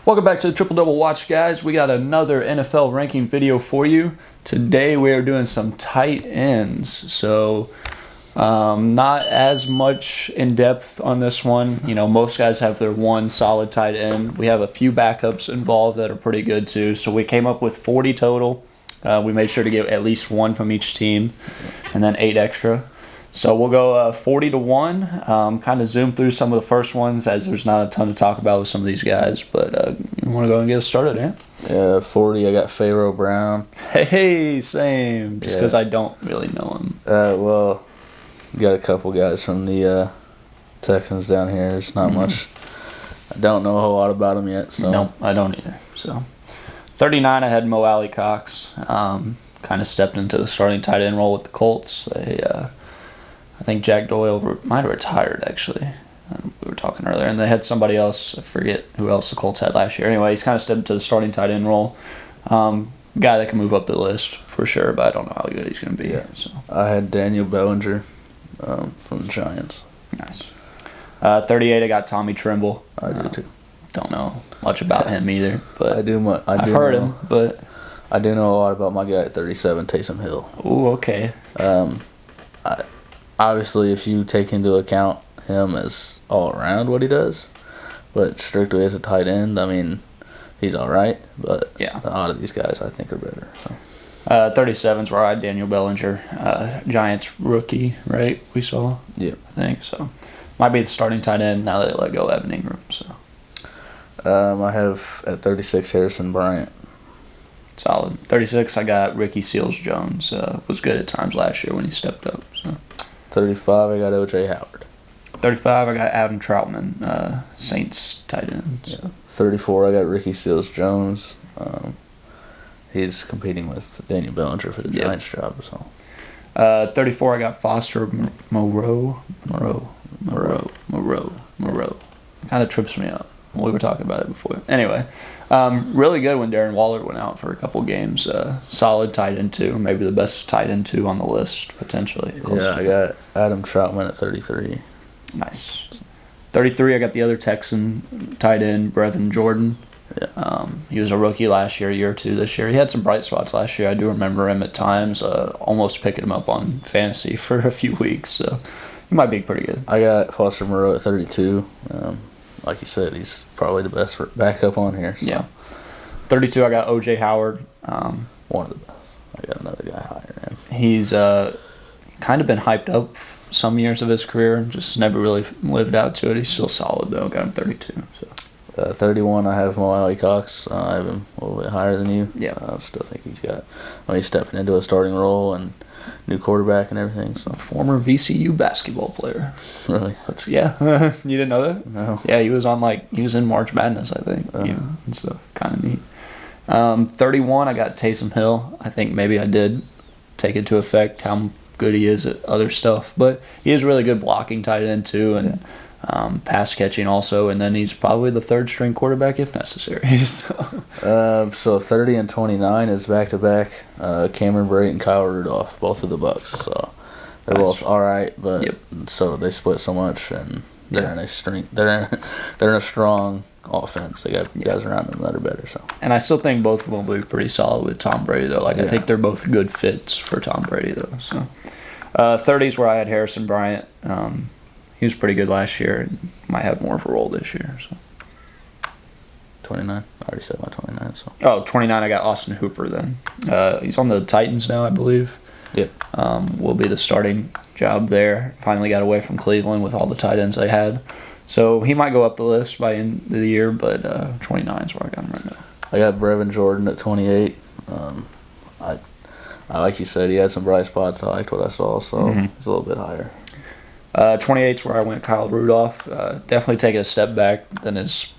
Welcome back to the Triple Double Watch, guys. We got another NFL ranking video for you. Today we are doing some tight ends. So not as much in depth on this one. You know, most guys have their one solid tight end. We have a few backups involved that are pretty good too. So we came up with 40 total. We made sure to get at least one from each team and then 8 extra. So we'll go 40 to 1, kind of zoom through some of the first ones as there's not a ton to talk about with some of these guys. But you want to go and get us started, eh? Yeah, 40, I got Pharaoh Brown. Hey, same. Just because I don't really know him. Well, you got a couple guys from the Texans down here. There's not much. I don't know a whole lot about them yet. So. Nope, I don't either. So 39, I had Mo Alley Cox. Kind of stepped into the starting tight end role with the Colts. I think Jack Doyle might have retired, actually. We were talking earlier. And they had somebody else. I forget who else the Colts had last year. Anyway, he's kind of stepped into the starting tight end role. Guy that can move up the list for sure, but I don't know how good he's going to be. Yeah. So I had Daniel Bellinger from the Giants. Nice. 38, I got Tommy Tremble. I do, too. Don't know much about him either, but I've heard him. But I do know a lot about my guy at 37, Taysom Hill. Ooh, okay. Obviously, if you take into account him as all around what he does, but strictly as a tight end, I mean, he's all right. But yeah, a lot of these guys I think are better. So. 37's where I had Daniel Bellinger, Giants rookie, right? We saw. Yeah, I think so. Might be the starting tight end now that they let go of Evan Ingram. So. I have at 36 Harrison Bryant. Solid. 36, I got Ricky Seals-Jones. Was good at times last year when he stepped up. So. 35, I got O.J. Howard. 35, I got Adam Troutman, Saints tight end. So. Yeah. 34, I got Ricky Seals-Jones. He's competing with Daniel Bellinger for the Giants job. So. 34, I got Foster Moreau. Kind of trips me up. We were talking about it before. Anyway, really good when Darren Waller went out for a couple games. Solid tight end 2, maybe the best tight end 2 on the list, potentially. I got Adam Troutman at 33. Nice. 33, I got the other Texan tight end, Brevin Jordan. Yeah. He was a rookie last year or two this year. He had some bright spots last year. I do remember him at times, almost picking him up on fantasy for a few weeks. So he might be pretty good. I got Foster Moreau at 32. Like you said, he's probably the best backup on here. So. Yeah. 32, I got O.J. Howard. One of the best. I got another guy higher than him. He's kind of been hyped up some years of his career, just never really lived out to it. He's still solid, though. Got him 32. So. 31, I have Mo Alley Cox. I have him a little bit higher than you. Yeah. I still think he's stepping into a starting role and new quarterback and everything. So former VCU basketball player. Really? Yeah. You didn't know that? No. Yeah, he was in March Madness, I think. And stuff. Kind of neat. 31, I got Taysom Hill. I think maybe I did take into effect how good he is at other stuff, but he is really good blocking tight end too, and pass catching also. And then he's probably the third string quarterback if necessary. So 30 and 29 is back to back. Cameron Brate and Kyle Rudolph, both of the Bucks. So they're both all right, but so they split so much, and they're in a string. They're in a strong offense. They got guys around them that are better. So, and I still think both of them will be pretty solid with Tom Brady though. I think they're both good fits for Tom Brady though. So 30s where I had Harrison Bryant. He was pretty good last year and might have more of a role this year. So. 29. I already said my 29. So. Oh, 29, I got Austin Hooper then. He's on the Titans now, I believe. Yep. Will be the starting job there. Finally got away from Cleveland with all the tight ends they had. So he might go up the list by end of the year, but 29 is where I got him right now. I got Brevin Jordan at 28. I like you said, he had some bright spots. I liked what I saw, so it's a little bit higher. 28 is where I went Kyle Rudolph. Definitely taking a step back than his,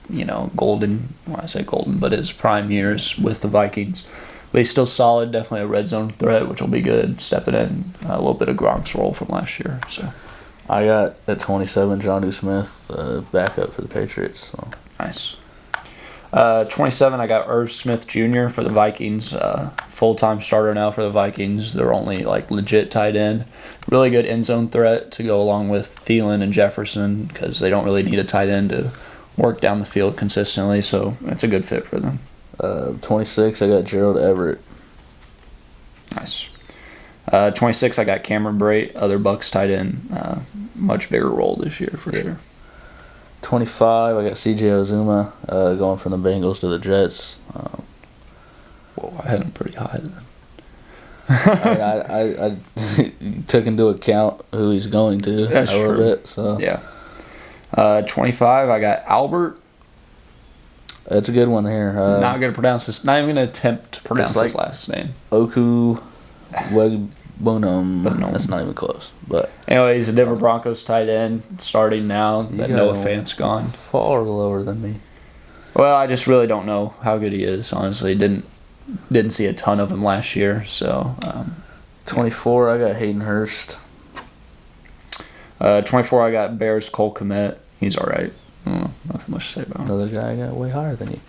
golden, when I say golden, but his prime years with the Vikings. But he's still solid, definitely a red zone threat, which will be good, stepping in a little bit of Gronk's role from last year. So I got at 27 Jonnu Smith, backup for the Patriots. So. Nice. 27, I got Irv Smith Jr. for the Vikings. Full-time starter now for the Vikings. They're only legit tight end. Really good end zone threat to go along with Thielen and Jefferson because they don't really need a tight end to work down the field consistently, so it's a good fit for them. 26, I got Gerald Everett. Nice. 26, I got Cameron Brate, other Bucks tight end. Much bigger role this year for sure. 25, I got C.J. Ozuma going from the Bengals to the Jets. Whoa, I had him pretty high then. I took into account who he's going to a little bit. So yeah. 25, I got Albert. That's a good one here. Not going to pronounce this. Not even going to attempt to pronounce his last name. Oku Wegbonum. That's not even close. But anyway, he's a Denver Broncos tight end, starting now that Noah Fant's gone. Far lower than me. Well, I just really don't know how good he is. Honestly, didn't see a ton of him last year. So 24, I got Hayden Hurst. 24, I got Bears Cole Kmet. He's all right. Nothing much to say about him. Another guy got way higher than you,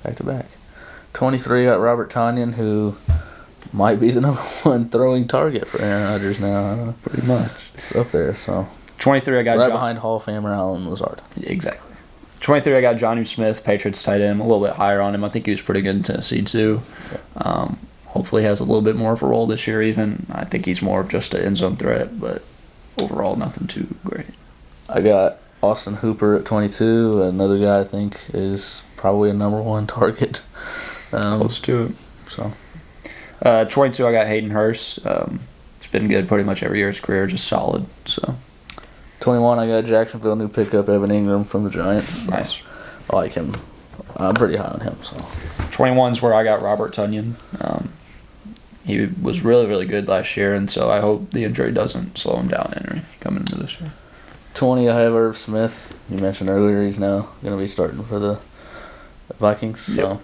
back to back. 23, got Robert Tonyan, who might be the number one throwing target for Aaron Rodgers now. Pretty much. It's up there. So 23, I got behind Hall of Famer Alan Lazard. Exactly. 23, I got Jonnu Smith, Patriots tight end. I'm a little bit higher on him. I think he was pretty good in Tennessee too. Hopefully, he has a little bit more of a role this year. Even I think he's more of just an end zone threat, but overall, nothing too great. I got Austin Hooper at 22. Another guy I think is probably a number one target. Close to it. So, 22, I got Hayden Hurst. He's been good pretty much every year of his career, just solid. So, 21, I got Jacksonville new pickup Evan Ingram from the Giants. Nice. I like him. I'm pretty high on him. So, 21's where I got Robert Tonyan. He was really, really good last year, and so I hope the injury doesn't slow him down coming into this year. 20, I have Irv Smith. You mentioned earlier he's now going to be starting for the Vikings. So,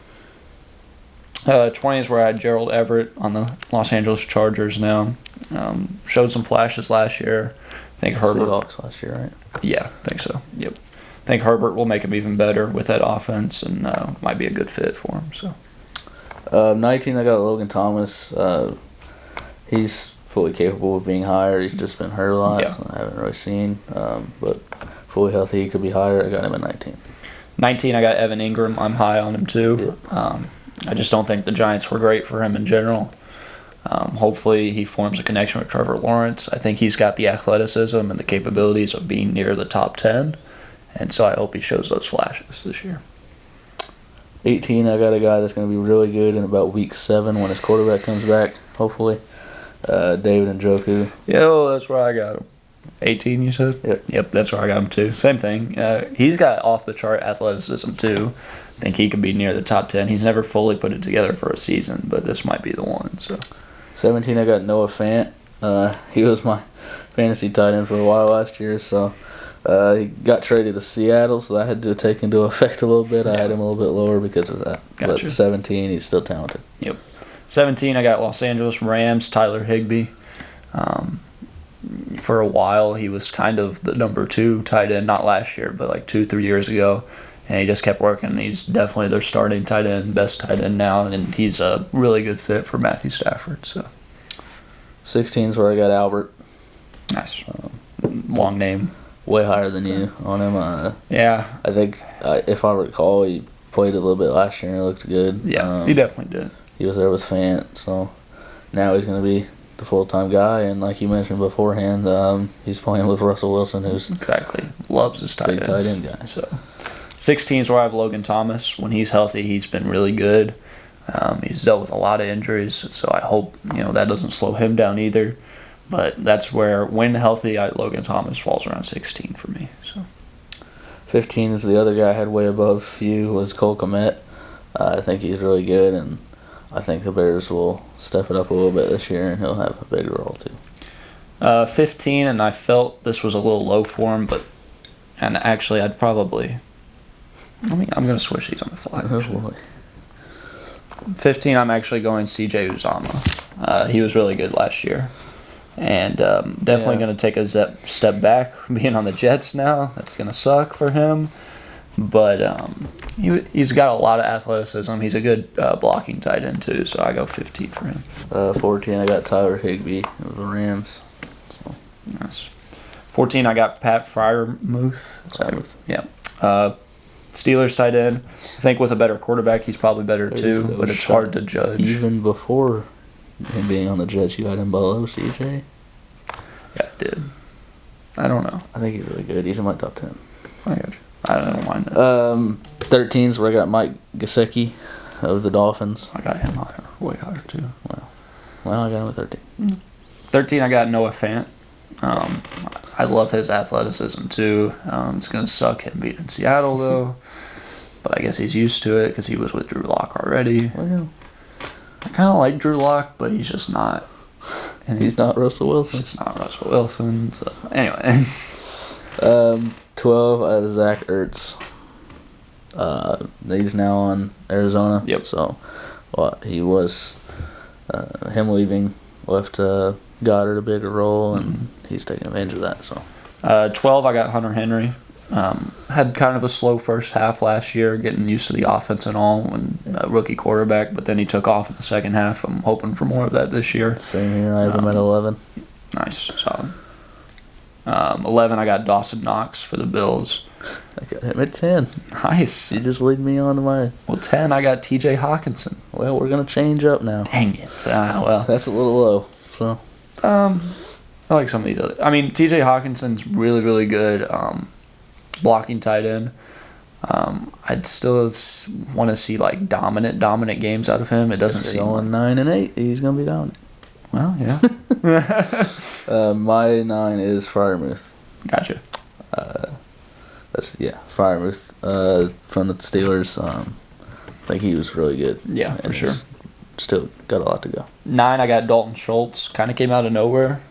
20 is where I had Gerald Everett on the Los Angeles Chargers now. Showed some flashes last year. I think Herbert. Seahawks last year, right? Yeah, I think so. Yep. I think Herbert will make him even better with that offense, and might be a good fit for him. So. 19, I got Logan Thomas. He's fully capable of being higher. He's just been hurt a lot, so I haven't really seen. But fully healthy, he could be higher. I got him at 19. 19, I got Evan Ingram. I'm high on him too. Yep. I just don't think the Giants were great for him in general. Hopefully he forms a connection with Trevor Lawrence. I think he's got the athleticism and the capabilities of being near the top 10, and so I hope he shows those flashes this year. 18, I got a guy that's going to be really good in about week 7 when his quarterback comes back, hopefully. David Njoku. Yeah, well, that's where I got him. 18, you said? Yep, that's where I got him too. Same thing. He's got off-the-chart athleticism too. I think he could be near the top 10. He's never fully put it together for a season, but this might be the one. So, 17, I got Noah Fant. He was my fantasy tight end for a while last year, so he got traded to Seattle, so that had to take into effect a little bit. I had him a little bit lower because of that. Gotcha. But 17, he's still talented. Yep. 17, I got Los Angeles Rams, Tyler Higbee. For a while, he was kind of the number 2 tight end, not last year, but like 2-3 years ago. And he just kept working. He's definitely their starting tight end, best tight end now, and he's a really good fit for Matthew Stafford. So, 16 is where I got Albert. Nice. Long name. Way higher than you on him. Yeah. I think, if I recall, he played a little bit last year and it looked good. Yeah, he definitely did. He was there with Fant, so now he's going to be the full-time guy, and like you mentioned beforehand, he's playing with Russell Wilson, who's exactly loves his tight end guy. So, 16 is where I have Logan Thomas. When he's healthy, he's been really good. He's dealt with a lot of injuries, so I hope that doesn't slow him down either. But that's where, when healthy, Logan Thomas falls around 16 for me. So, 15 is the other guy I had way above you was Cole Kmet. I think he's really good, and I think the Bears will step it up a little bit this year, and he'll have a bigger role too. 15, and I felt this was a little low for him, and actually I'd probably. I'm going to switch these on the fly. 15, I'm actually going C.J. Uzomah. He was really good last year. And definitely going to take a step back being on the Jets now. That's going to suck for him. But he's got a lot of athleticism. He's a good blocking tight end too, so I go 15 for him. 14, I got Tyler Higbee of the Rams. So. Nice. 14, I got Pat Freiermuth. Yeah. Steelers tight end. I think with a better quarterback, he's probably better too, but it's hard to judge. Even before him being on the Jets, you had him below CJ? Yeah, I did. I don't know. I think he's really good. He's in my top 10. I got you. I don't mind that. 13 is where I got Mike Gesicki of the Dolphins. I got him higher, way higher too. Well, I got him at 13. 13, I got Noah Fant. I love his athleticism too. It's going to suck him beating Seattle though. But I guess he's used to it because he was with Drew Lock already. Well, yeah. I kind of like Drew Lock, but he's just not. And he's not Russell Wilson. He's not Russell Wilson. So anyway. 12, I have Zach Ertz. He's now on Arizona. Yep. So, he was him leaving left Goddard a bigger role, and he's taking advantage of that. So, 12, I got Hunter Henry. Had kind of a slow first half last year, getting used to the offense and all, and a rookie quarterback, but then he took off in the second half. I'm hoping for more of that this year. Same here. I have him at 11. Nice. Solid. 11, I got Dawson Knox for the Bills. I got him at 10. Nice. You just lead me on to my... Well, 10, I got TJ Hawkinson. Well, we're going to change up now. Dang it. Well, that's a little low. So, I like some of these other... I mean, TJ Hawkinson's really, really good blocking tight end. I'd still want to see, like, dominant games out of him. It doesn't seem going 9-8. He's going to be dominant. Well, yeah. My 9 is Freiermuth. Gotcha. Freiermuth from the Steelers. I think he was really good. Yeah, for sure. Still got a lot to go. 9, I got Dalton Schultz. Kind of came out of nowhere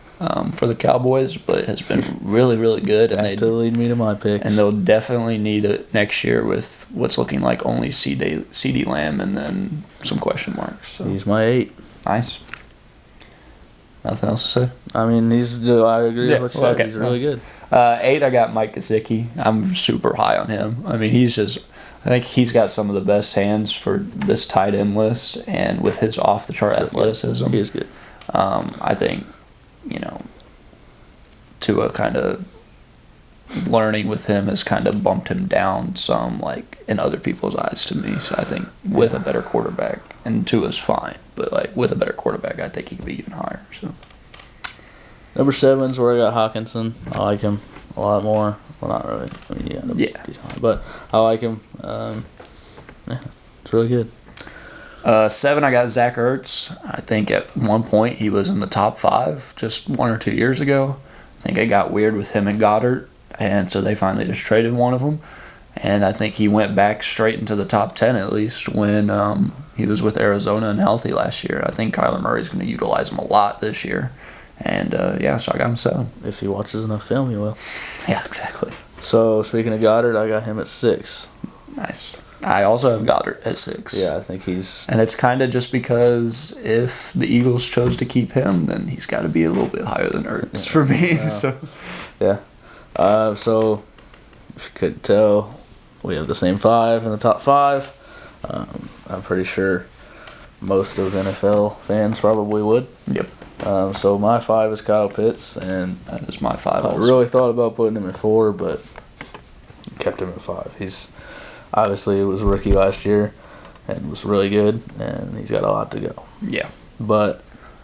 for the Cowboys, but has been really, really good. And they lead me to my picks. And they'll definitely need it next year with what's looking like only CD Lamb and then some question marks. So. He's my 8. Nice. Nothing else to say? I mean, I agree with what you said. Okay. He's really good. 8, I got Mike Gesicki. I'm super high on him. I mean, I think he's got some of the best hands for this tight end list, and with his off-the-chart athleticism. He is good. I think, Tua kind of learning with him has kind of bumped him down some, like, in other people's eyes to me. So I think with a better quarterback, and Tua's fine, but, like, with a better quarterback, I think he could be even higher. So. Number 7 is where I got Hawkinson. I like him a lot more. Well, not really. I mean, yeah. He's high, but I like him. It's really good. 7, I got Zach Ertz. I think at one point he was in the top 5 just 1 or 2 years ago. I think it got weird with him and Goddard, and so they finally just traded one of them. And I think he went back straight into the top 10 at least when he was with Arizona and healthy last year. I think Kyler Murray's going to utilize him a lot this year. And, so I got him 7. If he watches enough film, he will. Yeah, exactly. So, speaking of Goddard, I got him at 6. Nice. I also have Goddard at 6. Yeah, I think he's... And it's kind of just because if the Eagles chose to keep him, then he's got to be a little bit higher than Ertz for me. So. Yeah. So, if you couldn't tell, we have the same 5 in the top 5. I'm pretty sure most of NFL fans probably would. Yep. So my 5 is Kyle Pitts, and that is my 5 I also. really thought about putting him at 4, but kept him at 5. He's obviously was a rookie last year and was really good, and he's got a lot to go. Yeah. But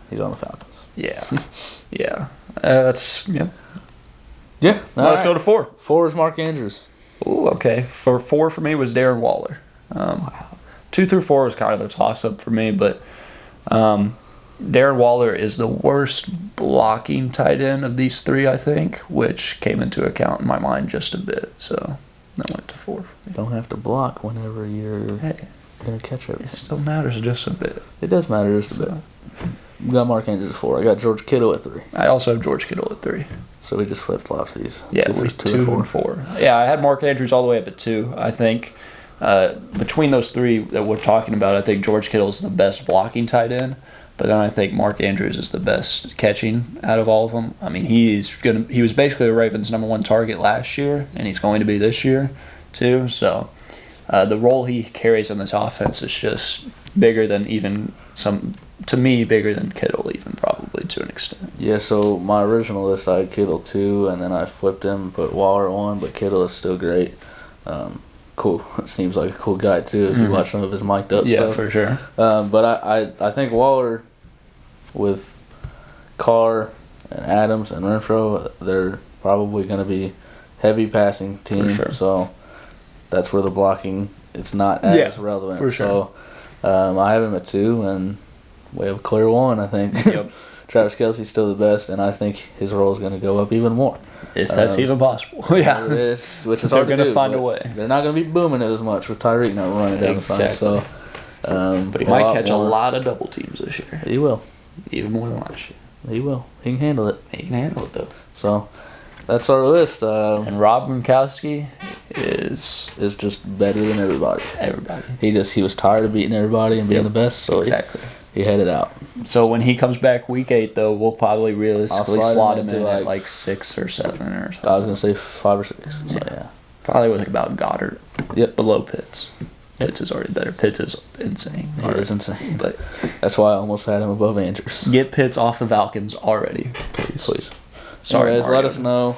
he's on the Falcons. Yeah. Yeah. That's, yeah. Yeah. Let's go to 4. 4 is Mark Andrews. Ooh, okay. 4 for me was Darren Waller. 2 through 4 was kind of a toss-up for me, but Darren Waller is the worst blocking tight end of these 3, I think, which came into account in my mind just a bit. So that went to 4 for me. Don't have to block whenever you're going to catch it. It still matters just a bit. It does matter just a bit. We got Mark Andrews at 4. I got George Kittle at 3. I also have George Kittle at 3. So we just flip-flops these. Yeah, 2 and 4. Yeah, I had Mark Andrews all the way up at 2. I think between those 3 that we're talking about, I think George Kittle is the best blocking tight end. But then I think Mark Andrews is the best catching out of all of them. I mean, he was basically the Ravens' number 1 target last year, and he's going to be this year too. So the role he carries in this offense is just bigger than bigger than Kittle even probably to an extent. Yeah, so my original list I had Kittle 2, and then I flipped him, put Waller at 1, but Kittle is still great. cool. Seems like a cool guy too. If you watch some of his mic'd up Yeah, stuff. for sure. But I think Waller with Carr and Adams and Renfro, they're probably going to be heavy passing team. For sure. So that's where the blocking it's not as relevant. For sure. So I have him at 2, and we have a clear 1. I think. Yep. Travis Kelce's still the best, and I think his role is going to go up even more. If that's even possible. Yeah. It is, which is They're hard to going to do, find a way. They're not going to be booming it as much with Tyreek not running down the side. So, but he might catch a lot of double teams this year. He will. Even more than last year. He will. He can handle it. He can handle it, though. So, that's our list. And Rob Gronkowski is just better than everybody. Everybody. He was tired of beating everybody and being the best, so exactly. He headed out. So when he comes back week 8, though, we'll probably realistically slot him in at like 6 or 7 or something. I was gonna say 5 or 6. So, yeah. Probably with about Goddard. Yep. Below Pitts. Pitts is already better. Pitts is insane. He is insane. But that's why I almost had him above Andrews. Get Pitts off the Falcons already, please. Sorry. Anyways, let us know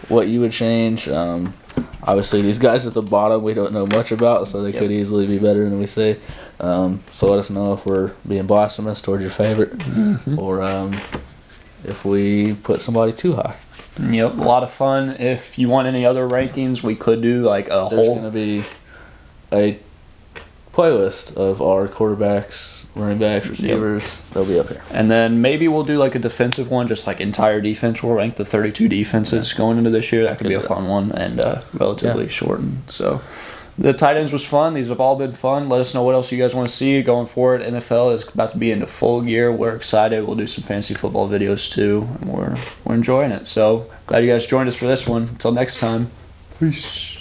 what you would change. Obviously, these guys at the bottom we don't know much about, so they could easily be better than we say. So let us know if we're being blasphemous towards your favorite, or if we put somebody too high. Yep, a lot of fun. If you want any other rankings, we could do like a There's going to be a playlist of our quarterbacks, running backs, receivers. They'll be up here. And then maybe we'll do like a defensive one, just like entire defense. We'll rank the 32 defenses going into this year. That could be a fun one and relatively shortened. So the tight ends was fun. These have all been fun. Let us know what else you guys want to see going forward. NFL is about to be into full gear. We're excited. We'll do some fantasy football videos too, and we're enjoying it. So glad you guys joined us for this one. Until next time, peace.